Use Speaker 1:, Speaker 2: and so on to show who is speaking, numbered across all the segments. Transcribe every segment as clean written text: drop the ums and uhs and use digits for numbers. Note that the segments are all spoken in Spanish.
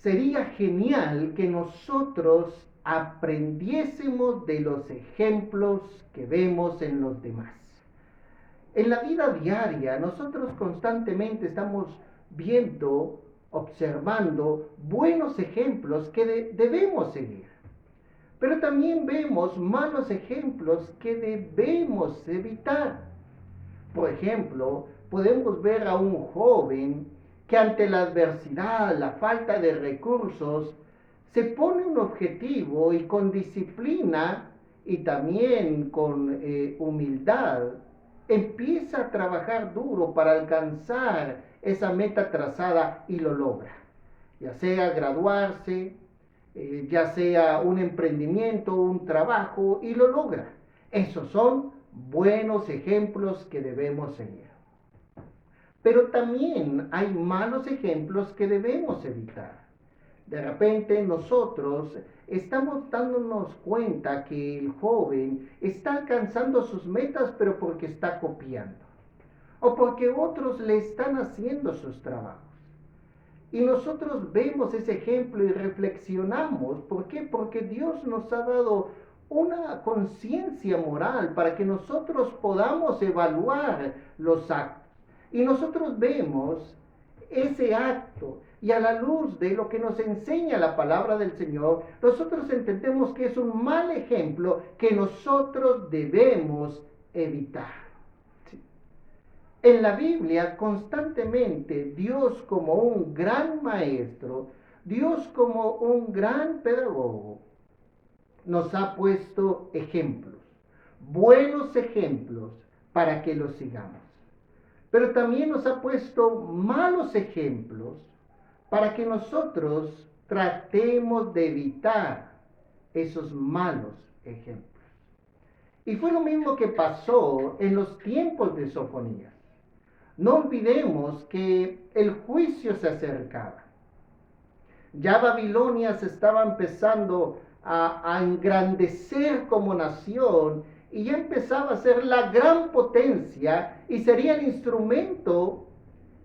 Speaker 1: sería genial que nosotros aprendiésemos de los ejemplos que vemos en los demás. En la vida diaria, nosotros constantemente estamos viendo, observando buenos ejemplos que debemos seguir. Pero también vemos malos ejemplos que debemos evitar. Por ejemplo, podemos ver a un joven que ante la adversidad, la falta de recursos, se pone un objetivo y con disciplina y también con humildad empieza a trabajar duro para alcanzar esa meta trazada y lo logra. Ya sea graduarse, ya sea un emprendimiento, un trabajo, y lo logra. Esos son buenos ejemplos que debemos seguir. Pero también hay malos ejemplos que debemos evitar. De repente nosotros estamos dándonos cuenta que el joven está alcanzando sus metas, pero porque está copiando. O porque otros le están haciendo sus trabajos. Y nosotros vemos ese ejemplo y reflexionamos. ¿Por qué? Porque Dios nos ha dado una conciencia moral para que nosotros podamos evaluar los actos. Y nosotros vemos ese acto y a la luz de lo que nos enseña la palabra del Señor, nosotros entendemos que es un mal ejemplo que nosotros debemos evitar. En la Biblia constantemente Dios como un gran maestro, Dios como un gran pedagogo, nos ha puesto ejemplos, buenos ejemplos para que los sigamos. Pero también nos ha puesto malos ejemplos para que nosotros tratemos de evitar esos malos ejemplos. Y fue lo mismo que pasó en los tiempos de Sofonías. No olvidemos que el juicio se acercaba. Ya Babilonia se estaba empezando a engrandecer como nación y ya empezaba a ser la gran potencia y sería el instrumento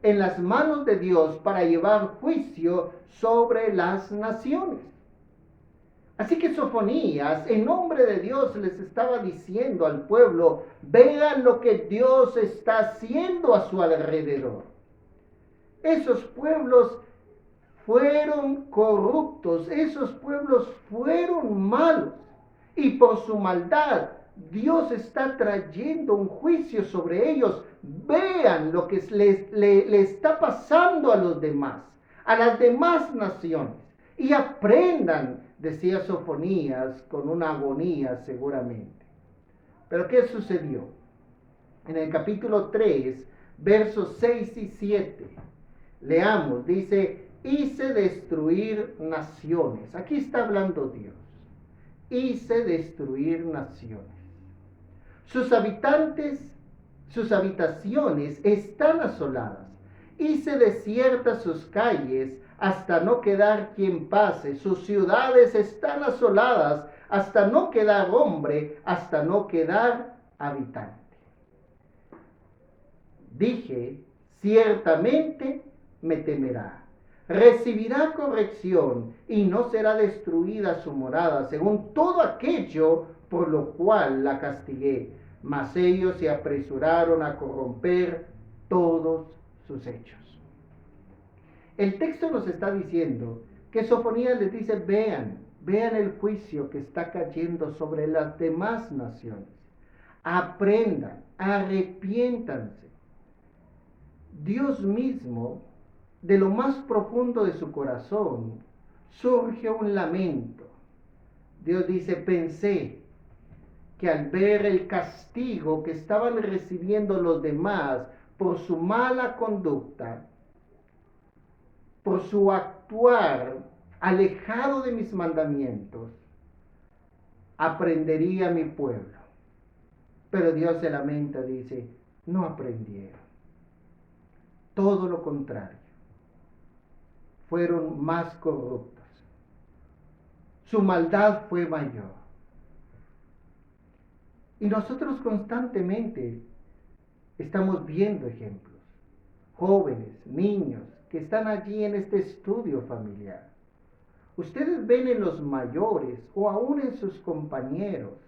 Speaker 1: en las manos de Dios para llevar juicio sobre las naciones. Así que Sofonías, en nombre de Dios, les estaba diciendo al pueblo: vean lo que Dios está haciendo a su alrededor. Esos pueblos fueron corruptos, esos pueblos fueron malos, y por su maldad Dios está trayendo un juicio sobre ellos. Vean lo que le está pasando a los demás, a las demás naciones, y aprendan, decía Sofonías con una agonía seguramente. Pero ¿qué sucedió? En el capítulo 3, versos 6 y 7, leamos, dice: hice destruir naciones. Aquí está hablando Dios. Hice destruir naciones. Sus habitantes, sus habitaciones están asoladas. Hice desiertas sus calles hasta no quedar quien pase. Sus ciudades están asoladas hasta no quedar hombre, hasta no quedar habitante. Dije: ciertamente me temerá. Recibirá corrección y no será destruida su morada, según todo aquello por lo cual la castigué. Mas ellos se apresuraron a corromper todos sus hechos. El texto nos está diciendo que Sofonías les dice: vean el juicio que está cayendo sobre las demás naciones. Aprendan, arrepiéntanse. Dios mismo, de lo más profundo de su corazón, surge un lamento. Dios dice: pensé que al ver el castigo que estaban recibiendo los demás por su mala conducta, por su actuar alejado de mis mandamientos, aprendería mi pueblo. Pero Dios se lamenta, dice: no aprendieron. Todo lo contrario, fueron más corruptos. Su maldad fue mayor. Y nosotros constantemente estamos viendo ejemplos. Jóvenes, niños, que están allí en este estudio familiar. Ustedes ven en los mayores o aún en sus compañeros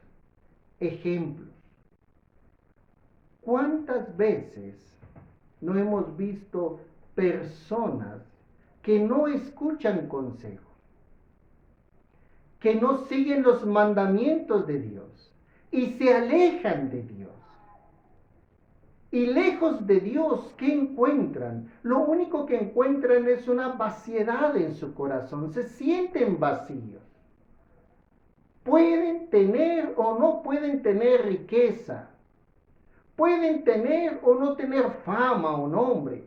Speaker 1: ejemplos. ¿Cuántas veces no hemos visto personas que no escuchan consejo, que no siguen los mandamientos de Dios y se alejan de Dios? Y lejos de Dios, ¿qué encuentran? Lo único que encuentran es una vaciedad en su corazón. Se sienten vacíos. Pueden tener o no pueden tener riqueza. Pueden tener o no tener fama o nombre.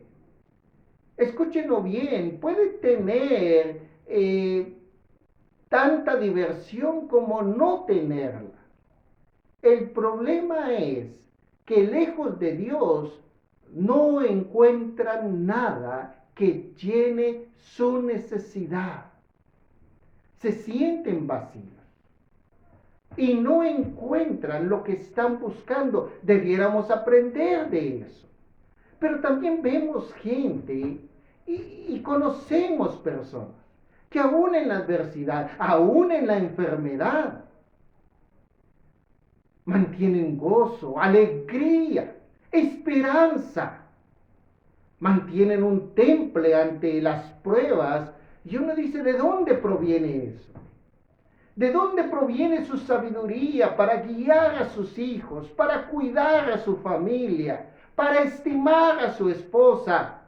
Speaker 1: Escúchenlo bien. Pueden tener tanta diversión como no tenerla. El problema es que lejos de Dios no encuentran nada que llene su necesidad. Se sienten vacíos y no encuentran lo que están buscando. Debiéramos aprender de eso. Pero también vemos gente y conocemos personas que aún en la adversidad, aún en la enfermedad, mantienen gozo, alegría, esperanza. Mantienen un temple ante las pruebas. Y uno dice, ¿de dónde proviene eso? ¿De dónde proviene su sabiduría para guiar a sus hijos, para cuidar a su familia, para estimar a su esposa?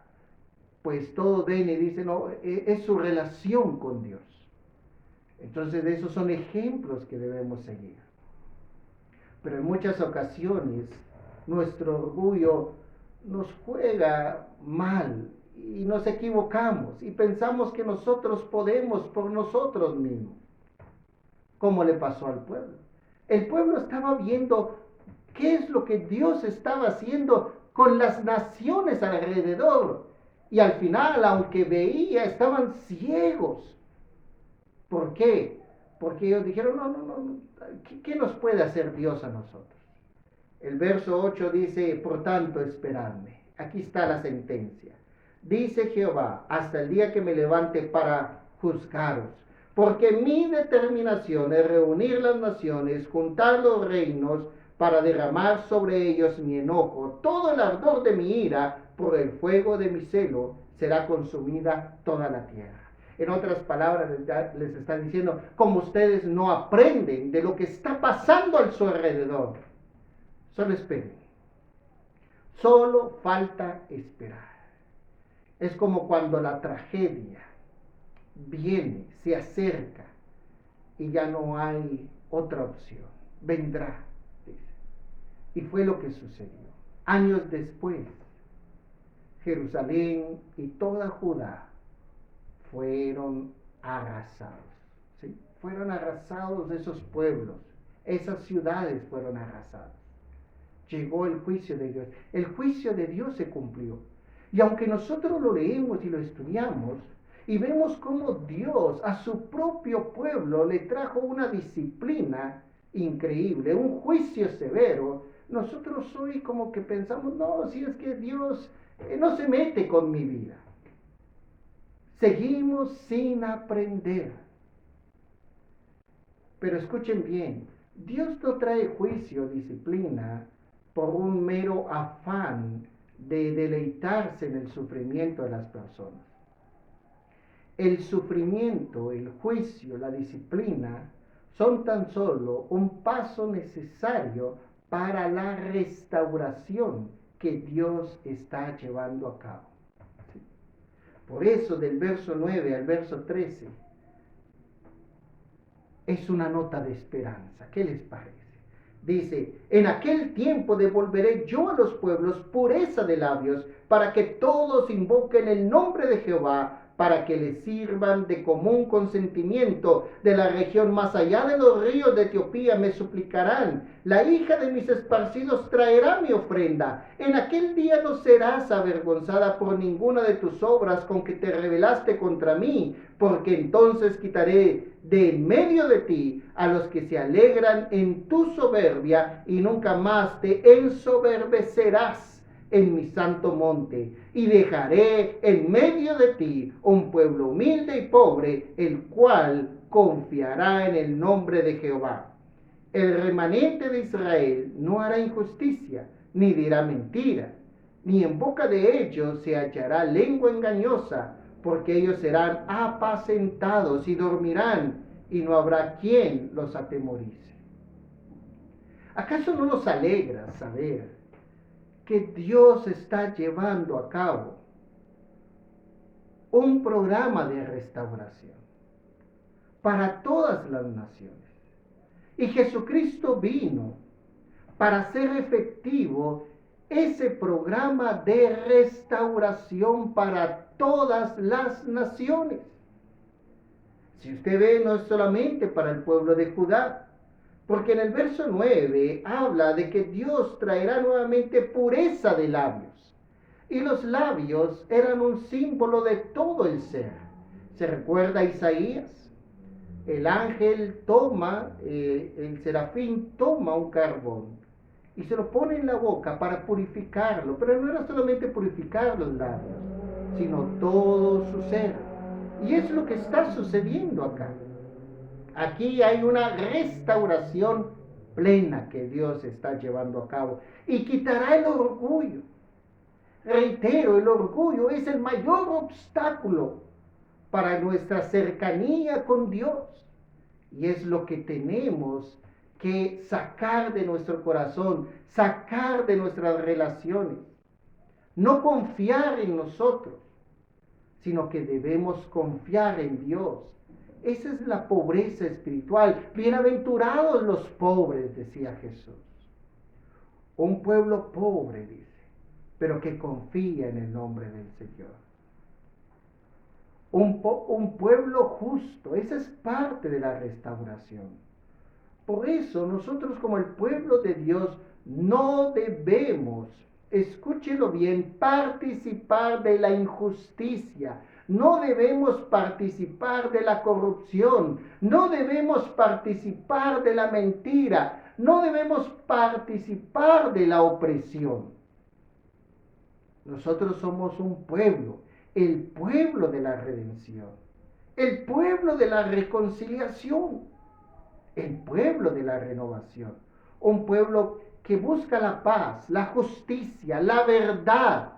Speaker 1: Pues todo viene y dice, no, es su relación con Dios. Entonces esos son ejemplos que debemos seguir. Pero en muchas ocasiones nuestro orgullo nos juega mal y nos equivocamos y pensamos que nosotros podemos por nosotros mismos, como le pasó al pueblo. El pueblo estaba viendo qué es lo que Dios estaba haciendo con las naciones alrededor y al final, aunque veía, estaban ciegos. ¿Por qué? Porque ellos dijeron, no, ¿qué nos puede hacer Dios a nosotros? El verso 8 dice, por tanto, esperadme. Aquí está la sentencia. Dice Jehová, hasta el día que me levante para juzgaros. Porque mi determinación es reunir las naciones, juntar los reinos, para derramar sobre ellos mi enojo. Todo el ardor de mi ira, por el fuego de mi celo, será consumida toda la tierra. En otras palabras, les está diciendo, como ustedes no aprenden de lo que está pasando a su alrededor, solo esperen. Solo falta esperar. Es como cuando la tragedia viene, se acerca y ya no hay otra opción. Vendrá, dice. Y fue lo que sucedió. Años después, Jerusalén y toda Judá fueron arrasados. ¿Sí? Fueron arrasados esos pueblos, esas ciudades fueron arrasadas. Llegó el juicio de Dios. El juicio de Dios se cumplió. Y aunque nosotros lo leemos y lo estudiamos, y vemos cómo Dios a su propio pueblo le trajo una disciplina increíble, un juicio severo, nosotros hoy como que pensamos, no, si es que Dios no se mete con mi vida. Seguimos sin aprender. Pero escuchen bien, Dios no trae juicio, disciplina, por un mero afán de deleitarse en el sufrimiento de las personas. El sufrimiento, el juicio, la disciplina son tan solo un paso necesario para la restauración que Dios está llevando a cabo. ¿Sí? Por eso del verso 9 al verso 13 es una nota de esperanza. ¿Qué les parece? Dice, en aquel tiempo devolveré yo a los pueblos pureza de labios, para que todos invoquen el nombre de Jehová, para que les sirvan de común consentimiento. De la región más allá de los ríos de Etiopía me suplicarán. La hija de mis esparcidos traerá mi ofrenda. En aquel día no serás avergonzada por ninguna de tus obras con que te rebelaste contra mí, porque entonces quitaré de en medio de ti a los que se alegran en tu soberbia, y nunca más te ensoberbecerás. en mi santo monte, y dejaré en medio de ti un pueblo humilde y pobre, el cual confiará en el nombre de Jehová. El remanente de Israel no hará injusticia, ni dirá mentira, ni en boca de ellos se hallará lengua engañosa, porque ellos serán apacentados y dormirán, y no habrá quien los atemorice. ¿Acaso no nos alegra saber que Dios está llevando a cabo un programa de restauración para todas las naciones? Y Jesucristo vino para hacer efectivo ese programa de restauración para todas las naciones. Si usted ve, no es solamente para el pueblo de Judá, porque en el verso 9 habla de que Dios traerá nuevamente pureza de labios. Y los labios eran un símbolo de todo el ser. ¿Se recuerda a Isaías? El ángel toma, el serafín toma un carbón y se lo pone en la boca para purificarlo. Pero no era solamente purificar los labios, sino todo su ser. Y es lo que está sucediendo acá. Aquí hay una restauración plena que Dios está llevando a cabo y quitará el orgullo. Reitero, el orgullo es el mayor obstáculo para nuestra cercanía con Dios, y es lo que tenemos que sacar de nuestro corazón, sacar de nuestras relaciones. No confiar en nosotros, sino que debemos confiar en Dios. Esa es la pobreza espiritual. Bienaventurados los pobres, decía Jesús. Un pueblo pobre, dice, pero que confía en el nombre del Señor. Un pueblo justo, esa es parte de la restauración. Por eso nosotros como el pueblo de Dios no debemos, escúchelo bien, participar de la injusticia. No debemos participar de la corrupción, no debemos participar de la mentira, no debemos participar de la opresión. Nosotros somos un pueblo, el pueblo de la redención, el pueblo de la reconciliación, el pueblo de la renovación, un pueblo que busca la paz, la justicia, la verdad.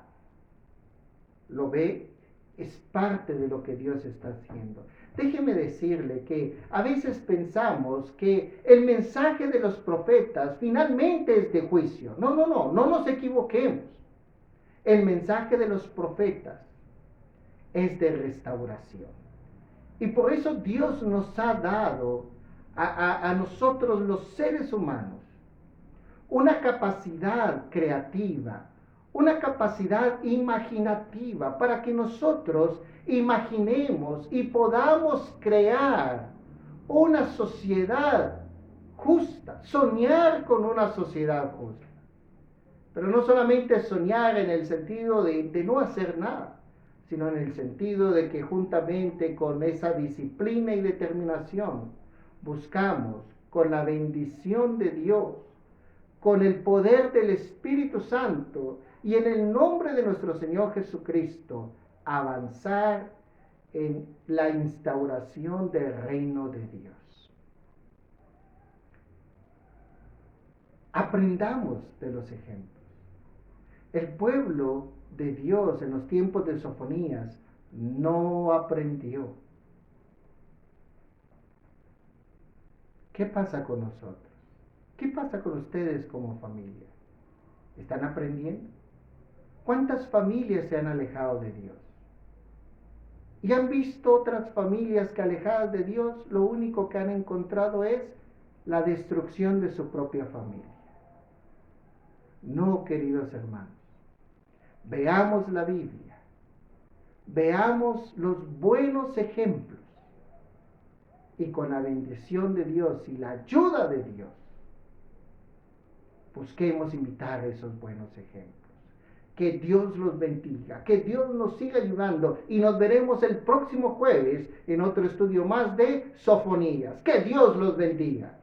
Speaker 1: ¿Lo ve? Es parte de lo que Dios está haciendo. Déjeme decirle que a veces pensamos que el mensaje de los profetas finalmente es de juicio. No nos equivoquemos. El mensaje de los profetas es de restauración. Y por eso Dios nos ha dado a nosotros los seres humanos una capacidad creativa, una capacidad imaginativa para que nosotros imaginemos y podamos crear una sociedad justa, soñar con una sociedad justa. Pero no solamente soñar en el sentido de no hacer nada, sino en el sentido de que juntamente con esa disciplina y determinación buscamos con la bendición de Dios, con el poder del Espíritu Santo y en el nombre de nuestro Señor Jesucristo, avanzar en la instauración del reino de Dios. Aprendamos de los ejemplos. El pueblo de Dios en los tiempos de Sofonías no aprendió. ¿Qué pasa con nosotros? ¿Qué pasa con ustedes como familia? ¿Están aprendiendo? ¿Cuántas familias se han alejado de Dios? Y han visto otras familias que alejadas de Dios, lo único que han encontrado es la destrucción de su propia familia. No, queridos hermanos. Veamos la Biblia, veamos los buenos ejemplos y con la bendición de Dios y la ayuda de Dios, busquemos imitar esos buenos ejemplos. Que Dios los bendiga, que Dios nos siga ayudando y nos veremos el próximo jueves en otro estudio más de Sofonías. Que Dios los bendiga.